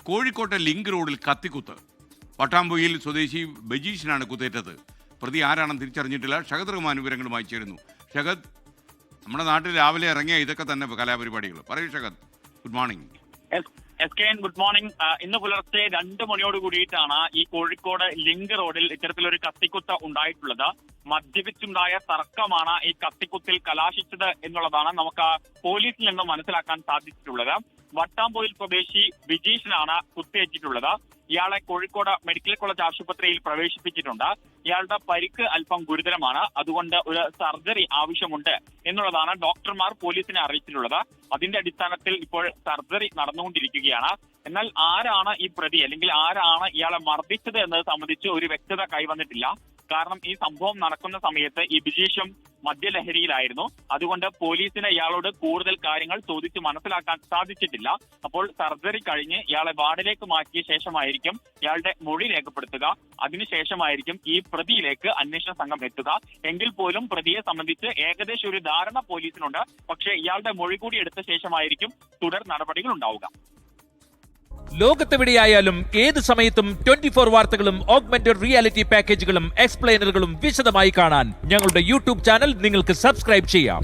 കോഴിക്കോട്ടെ ലിങ്ക് റോഡിൽ കത്തിക്കുത്ത്. പട്ടാമ്പൊയിൽ സ്വദേശി ബജീഷിനാണ് കുത്തേറ്റത്. പ്രതി ആരാണെന്ന് തിരിച്ചറിഞ്ഞിട്ടില്ല. ഷഹദ് റഹ്മാൻ വിവരങ്ങളുമായി ചേരുന്നു. ഷഹദ്, നമ്മുടെ നാട്ടിൽ രാവിലെ ഇറങ്ങിയ ഇതൊക്കെ തന്നെ കലാപരിപാടികൾ. പറയൂ Shahad. Good morning. Good morning. ഇന്ന് പുലർച്ചെ 2 മണിയോട് കൂടിയിട്ടാണ് ഈ കോഴിക്കോട് ലിങ്ക് റോഡിൽ ഇത്തരത്തിലൊരു കത്തിക്കുത്ത് ഉണ്ടായിട്ടുള്ളത്. മദ്യപിച്ചുണ്ടായ തർക്കമാണ് ഈ കത്തിക്കുത്തിൽ കലാശിച്ചത് എന്നുള്ളതാണ് നമുക്ക് പോലീസിൽ നിന്ന് മനസ്സിലാക്കാൻ സാധിച്ചിട്ടുള്ളത്. വട്ടാമ്പൊയിൽ സ്വദേശി ബിജീഷിനാണ് കുത്തേറ്റിട്ടുള്ളത്. ഇയാളെ കോഴിക്കോട് മെഡിക്കൽ കോളേജ് ആശുപത്രിയിൽ പ്രവേശിപ്പിച്ചിട്ടുണ്ട്. ഇയാളുടെ പരിക്ക് അല്പം ഗുരുതരമാണ്. അതുകൊണ്ട് ഒരു സർജറി ആവശ്യമുണ്ട് എന്നുള്ളതാണ് ഡോക്ടർമാർ പോലീസിനെ അറിയിച്ചിട്ടുള്ളത്. അതിന്റെ അടിസ്ഥാനത്തിൽ ഇപ്പോൾ സർജറി നടന്നുകൊണ്ടിരിക്കുകയാണ്. എന്നാൽ ആരാണ് ഈ പ്രതി അല്ലെങ്കിൽ ആരാണ് ഇയാളെ മർദ്ദിച്ചത് എന്നത് സംബന്ധിച്ച് ഒരു വ്യക്തത കൈവന്നിട്ടില്ല. കാരണം ഈ സംഭവം നടക്കുന്ന സമയത്ത് ഈ ബിജീഷും മദ്യലഹരിയിലായിരുന്നു. അതുകൊണ്ട് പോലീസിന് ഇയാളോട് കൂടുതൽ കാര്യങ്ങൾ ചോദിച്ച് മനസ്സിലാക്കാൻ സാധിച്ചിട്ടില്ല. അപ്പോൾ സർജറി കഴിഞ്ഞ് ഇയാളെ വാർഡിലേക്ക് മാറ്റിയ ശേഷമായിരിക്കും ഇയാളുടെ മൊഴി രേഖപ്പെടുത്തുക. അതിനുശേഷമായിരിക്കും ഈ പ്രതിയിലേക്ക് അന്വേഷണ സംഘം എത്തുക. എങ്കിൽ പോലും പ്രതിയെ സംബന്ധിച്ച് ഏകദേശം ഒരു ധാരണ പോലീസിനുണ്ട്. പക്ഷേ ഇയാളുടെ മൊഴി കൂടി എടുത്ത ശേഷമായിരിക്കും തുടർ നടപടികൾ ഉണ്ടാവുക. ലോകത്തെവിടെയായാലും ഏത് സമയത്തും 24 വാർത്തകളും ഓഗ്മെന്റഡ് റിയാലിറ്റി പാക്കേജുകളും എക്സ്പ്ലെയിനറുകളും വിശദമായി കാണാൻ ഞങ്ങളുടെ യൂട്യൂബ് ചാനൽ നിങ്ങൾക്ക് സബ്സ്ക്രൈബ് ചെയ്യാം.